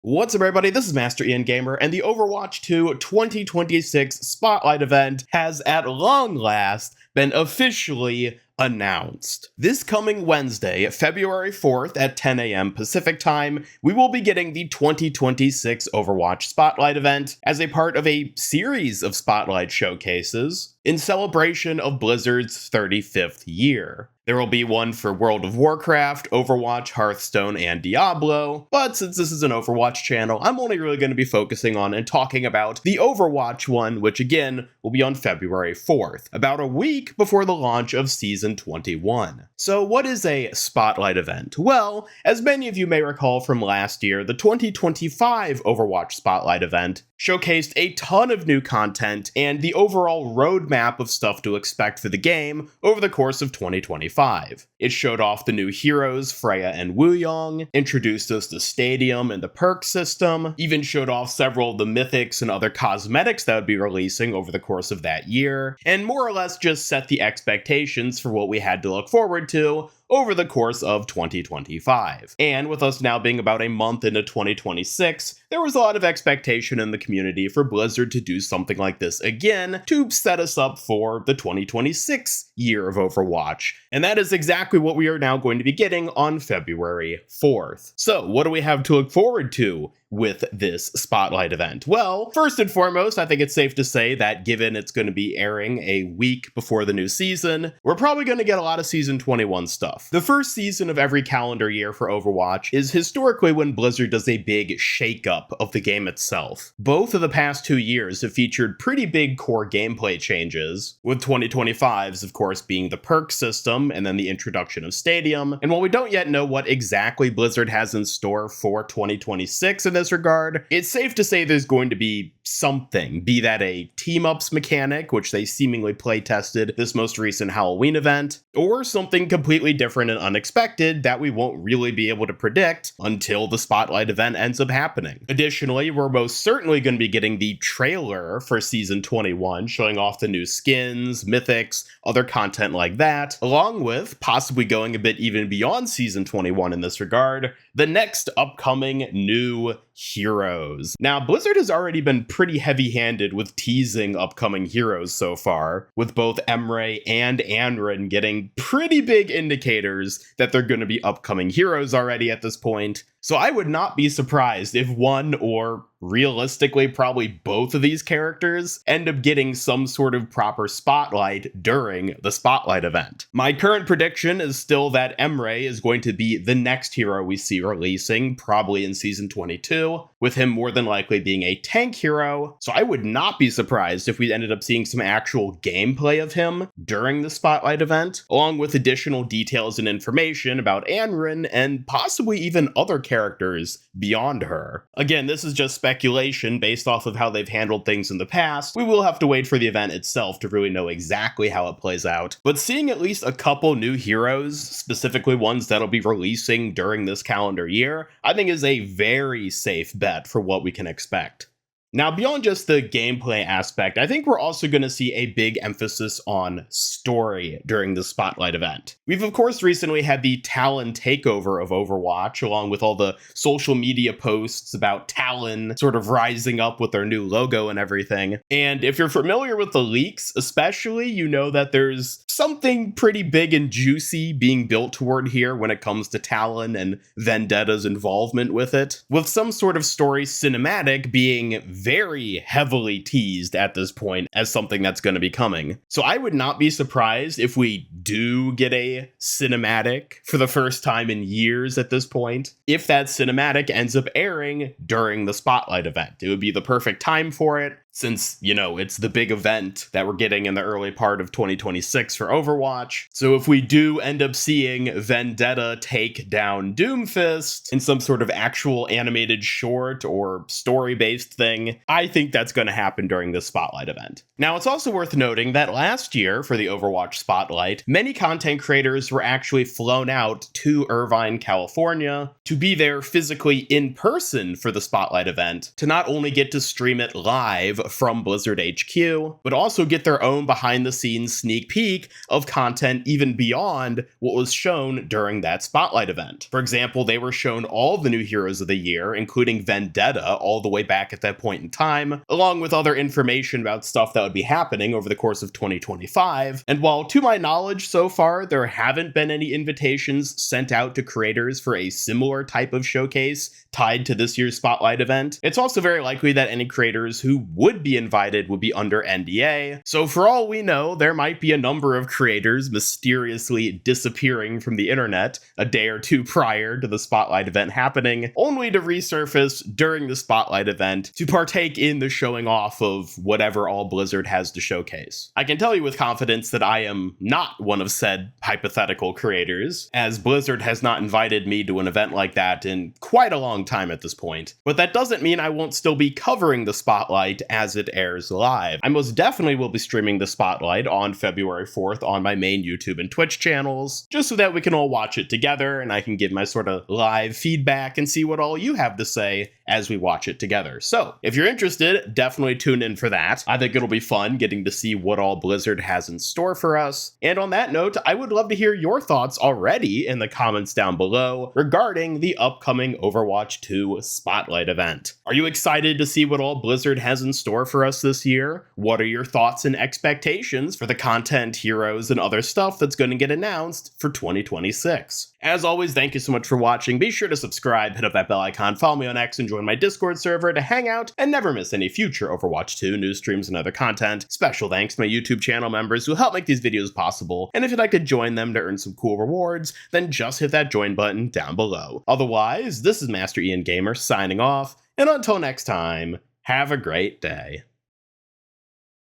What's up, everybody? This is Master Ian Gamer, and the Overwatch 2 2026 Spotlight event has at long last been officially announced. This coming Wednesday, February 4th at 10 a.m. Pacific Time, we will be getting the 2026 Overwatch Spotlight event as a part of a series of Spotlight showcases in celebration of Blizzard's 35th year. There will be one for World of Warcraft, Overwatch, Hearthstone, and Diablo, but since this is an Overwatch channel, I'm only really going to be focusing on and talking about the Overwatch one, which again will be on February 4th, about a week before the launch of Season 21. So what is a Spotlight event? Well, as many of you may recall from last year, the 2025 Overwatch Spotlight event showcased a ton of new content and the overall roadmap of stuff to expect for the game over the course of 2025. It showed off the new heroes, Freya and Wuyong, introduced us to Stadium and the perk system, even showed off several of the mythics and other cosmetics that would be releasing over the course of that year, and more or less just set the expectations for what we had to look forward to over the course of 2025. And with us now being about a month into 2026, there was a lot of expectation in the community for Blizzard to do something like this again to set us up for the 2026 year of Overwatch. And that is exactly what we are now going to be getting on February 4th. So what do we have to look forward to with this Spotlight event? Well, first and foremost, I think it's safe to say that given it's going to be airing a week before the new season, we're probably going to get a lot of Season 21 stuff. The first season of every calendar year for Overwatch is historically when Blizzard does a big shakeup of the game itself. Both of the past 2 years have featured pretty big core gameplay changes, with 2025's of course being the perk system and then the introduction of Stadium. And while we don't yet know what exactly Blizzard has in store for 2026 in this regard, it's safe to say there's going to be something, be that a team-ups mechanic, which they seemingly play-tested this most recent Halloween event, or something completely different and unexpected that we won't really be able to predict until the Spotlight event ends up happening. Additionally, we're most certainly going to be getting the trailer for Season 21, showing off the new skins, mythics, other content like that, along with, possibly going a bit even beyond Season 21 in this regard, the next upcoming new heroes. Now, Blizzard has already been pretty heavy-handed with teasing upcoming heroes so far, with both Emre and Anrin getting pretty big indicators that they're going to be upcoming heroes already at this point. So I would not be surprised if one or realistically probably both of these characters end up getting some sort of proper spotlight during the Spotlight event. My current prediction is still that Emre is going to be the next hero we see releasing, probably in Season 22, with him more than likely being a tank hero, so I would not be surprised if we ended up seeing some actual gameplay of him during the Spotlight event, along with additional details and information about Anrin and possibly even other characters beyond her. Again, this is just speculation based off of how they've handled things in the past. We will have to wait for the event itself to really know exactly how it plays out, but seeing at least a couple new heroes, specifically ones that'll be releasing during this calendar year, I think is a very safe bet for what we can expect. Now, beyond just the gameplay aspect, I think we're also going to see a big emphasis on story during the Spotlight event. We've, of course, recently had the Talon takeover of Overwatch, along with all the social media posts about Talon sort of rising up with their new logo and everything. And if you're familiar with the leaks, especially, you know that there's something pretty big and juicy being built toward here when it comes to Talon and Vendetta's involvement with it, with some sort of story cinematic being very heavily teased at this point as something that's going to be coming. So I would not be surprised if we do get a cinematic for the first time in years at this point, if that cinematic ends up airing during the Spotlight event. It would be the perfect time for it, since, you know, it's the big event that we're getting in the early part of 2026 for Overwatch. So if we do end up seeing Vendetta take down Doomfist in some sort of actual animated short or story-based thing, I think that's going to happen during this Spotlight event. Now, it's also worth noting that last year for the Overwatch Spotlight, many content creators were actually flown out to Irvine, California to be there physically in person for the Spotlight event, to not only get to stream it live from Blizzard HQ, but also get their own behind-the-scenes sneak peek of content even beyond what was shown during that Spotlight event. For example, they were shown all the new heroes of the year, including Vendetta all the way back at that point in time, along with other information about stuff that would be happening over the course of 2025. And while to my knowledge so far, there haven't been any invitations sent out to creators for a similar type of showcase tied to this year's Spotlight event, it's also very likely that any creators who would be invited would be under NDA. So for all we know, there might be a number of creators mysteriously disappearing from the internet a day or two prior to the Spotlight event happening, only to resurface during the Spotlight event to partake in the showing off of whatever all Blizzard has to showcase. I can tell you with confidence that I am not one of said hypothetical creators, as Blizzard has not invited me to an event like that in quite a long time at this point. But that doesn't mean I won't still be covering the Spotlight as it airs live. I most definitely will be streaming the Spotlight on February 4th on my main YouTube and Twitch channels, just so that we can all watch it together and I can give my sort of live feedback and see what all you have to say as we watch it together. So, if you're interested, definitely tune in for that. I think it'll be fun getting to see what all Blizzard has in store for us. And on that note, I would love to hear your thoughts already in the comments down below regarding the upcoming Overwatch 2 Spotlight event. Are you excited to see what all Blizzard has in store for us this year? What are your thoughts and expectations for the content, heroes, and other stuff that's going to get announced for 2026? As always, thank you so much for watching. Be sure to subscribe, hit up that bell icon, follow me on X, and join my Discord server to hang out and never miss any future Overwatch 2 news streams and other content. Special thanks to my YouTube channel members who help make these videos possible, and if you'd like to join them to earn some cool rewards, then just hit that join button down below. Otherwise, this is Master Ian Gamer signing off, and until next time, have a great day.